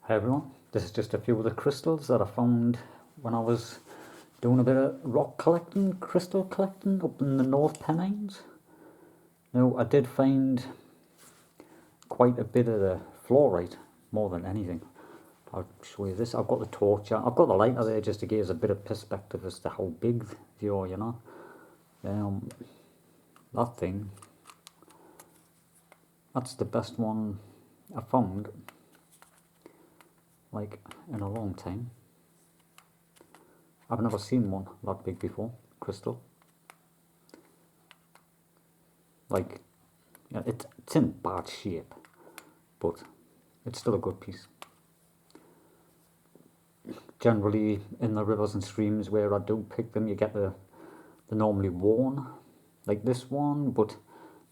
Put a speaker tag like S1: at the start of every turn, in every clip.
S1: Hi everyone, this is just a few of the crystals that I found when I was doing a bit of rock collecting, crystal collecting up in the North Pennines. Now I did find quite a bit of the fluorite, more than anything. I'll show you this. I've got the torch, I've got the lighter there just to give us a bit of perspective as to how big they are, you know. That thing, that's the best one I found, like, in a long time. I've never seen one that big before, crystal. Like, yeah, it's in bad shape, but it's still a good piece. Generally, in the rivers and streams where I do pick them, you get they're normally worn, like this one, but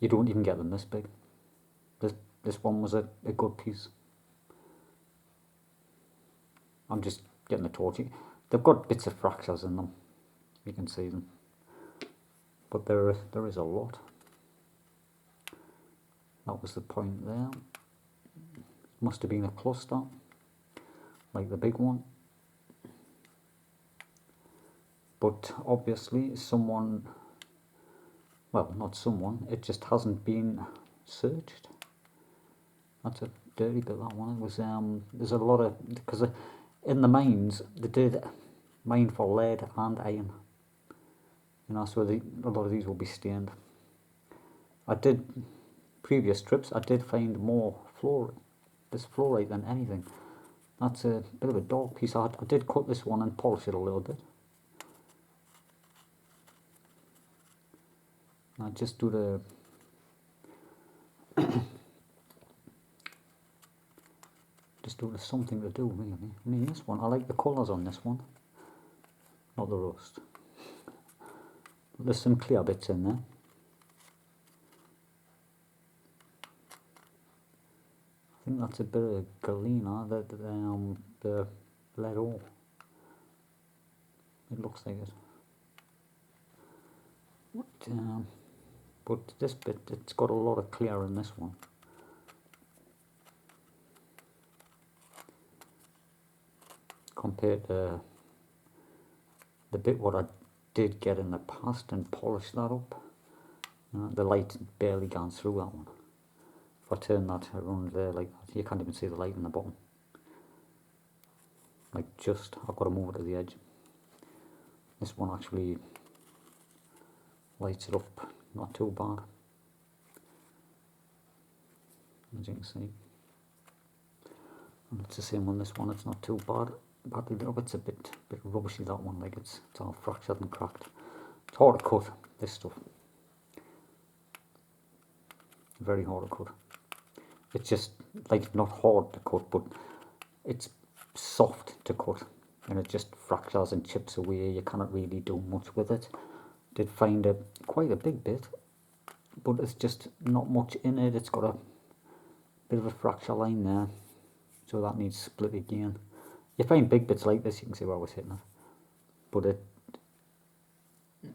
S1: you don't even get them this big. This one was a good piece. I'm just getting the torch. They've got bits of fractures in them, you can see them, but there is a lot. That was the point there. Must have been a cluster, like the big one. But obviously someone, well, not someone, it just hasn't been searched. That's a dirty bit, that one. It was, there's a lot of, because in the mines, they did mine for lead and iron. You know, so a lot of these will be stained. I did, previous trips, I did find more this fluorite than anything. That's a bit of a dark piece. I did cut this one and polish it a little bit. I just do the something to do, really. I mean, this one, I like the colours on this one, not the rust. There's some clear bits in there. I think that's a bit of galena, the lead ore. It looks like it. But this bit, it's got a lot of clear in this one. Compared to the bit what I did get in the past and polish that up. The light barely gone through that one. If I turn that around there like that, you can't even see the light in the bottom. Like, just, I've got to move it to the edge. This one actually lights it up, not too bad, as you can see. And it's the same on this one, it's not too bad. But it's a bit rubbishy, that one, like it's all fractured and cracked. It's hard to cut, this stuff. Very hard to cut. It's just, like, not hard to cut, but it's soft to cut. And it just fractures and chips away. You cannot really do much with it. Did find quite a big bit, but it's just not much in it. It's got a bit of a fracture line there, so that needs split again. You find big bits like this, you can see where I was hitting it, but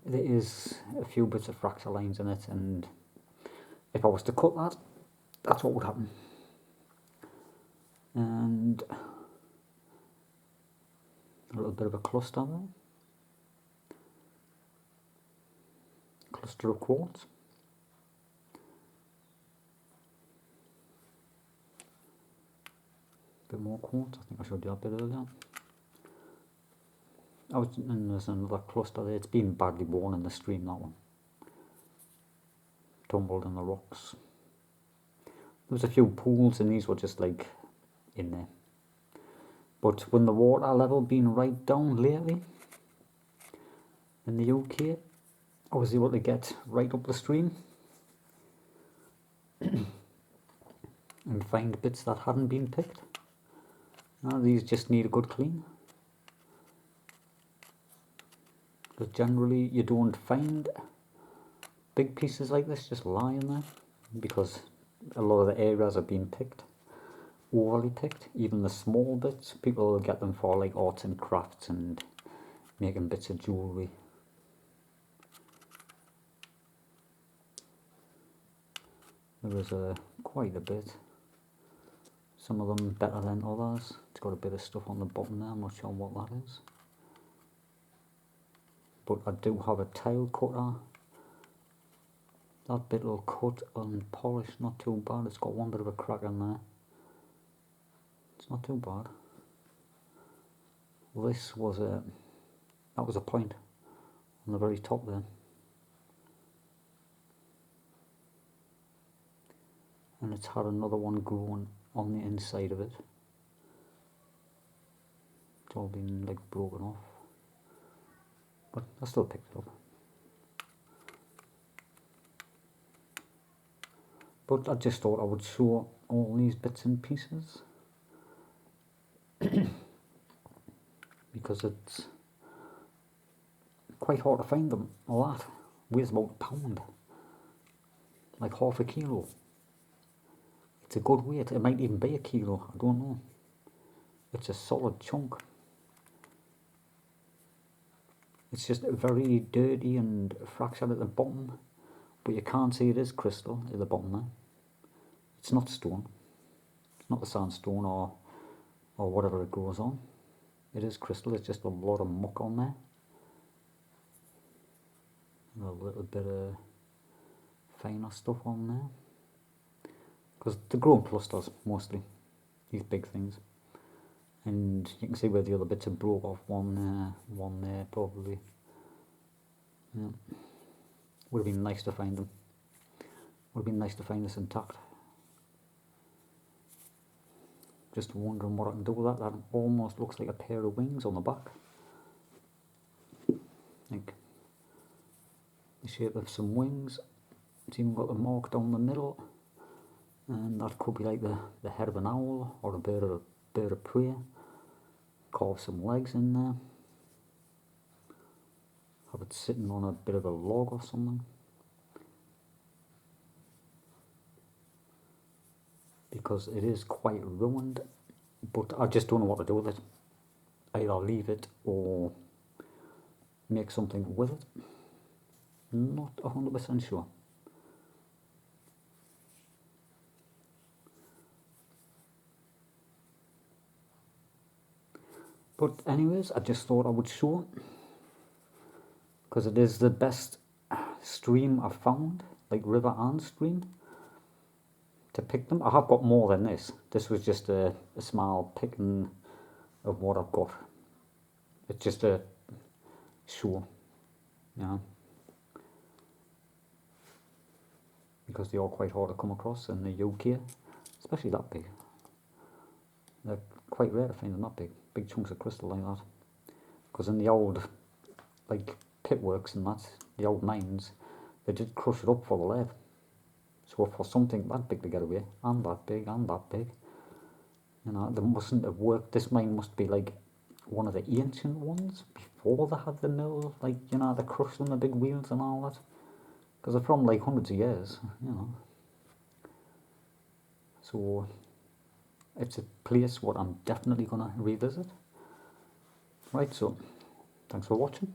S1: there is a few bits of fracture lines in it, and if I was to cut that, that's what would happen. And a little bit of a cluster there, cluster of quartz. Bit more quartz. I think I showed you a bit earlier. And there's another cluster there. It's been badly worn in the stream, that one. Tumbled in the rocks. There was a few pools, and these were just like in there. But when the water level been right down lately in the UK, I was able to get right up the stream and find bits that hadn't been picked. Now these just need a good clean, because generally you don't find big pieces like this just lying there, because a lot of the areas are being picked, overly picked. Even the small bits, people will get them for like arts and crafts and making bits of jewellery. There was quite a bit. Some of them better than others. It's got a bit of stuff on the bottom there, I'm not sure what that is. But I do have a tile cutter. That bit will cut and polish, not too bad. It's got one bit of a crack in there. It's not too bad. This was that was a point on the very top there. And it's had another one growing on the inside of it. It's all been like broken off. But I still picked it up. But I just thought I would show all these bits and pieces. Because it's quite hard to find them. All that weighs about a pound. Like half a kilo. It's a good weight. It might even be a kilo. I don't know. It's a solid chunk. It's just very dirty and fractured at the bottom. But you can't see it is crystal at the bottom there. It's not stone. It's not the sandstone or whatever it goes on. It is crystal. It's just a lot of muck on there. And a little bit of finer stuff on there. Because they're growing clusters mostly, these big things. And you can see where the other bits have broke off, one there probably. Yeah. Would have been nice to find them. Would have been nice to find this intact. Just wondering what I can do with that. That almost looks like a pair of wings on the back. Like the shape of some wings. It's even got a mark down the middle. And that could be like the head of an owl or a bird of prey. Carve some legs in there. Have it sitting on a bit of a log or something. Because it is quite ruined, but I just don't know what to do with it. Either leave it or make something with it. Not 100% sure. But anyways, I just thought I would show it. Because it is the best stream I've found, like river and stream, to pick them. I have got more than this. This was just a small picking of what I've got. It's just a show, you know. Because they are quite hard to come across in the UK, especially that big. They're quite rare to find them that big chunks of crystal like that. Because in the old, like, pit works and that, the old mines, they did crush it up for the lead. So for something that big to get away, and that big, you know, they mustn't have worked. This mine must be like one of the ancient ones before they had the mill, like, you know, they crushed them, the big wheels and all that. Because they're from like hundreds of years, you know. So it's a place what I'm definitely gonna revisit. Right, so thanks for watching.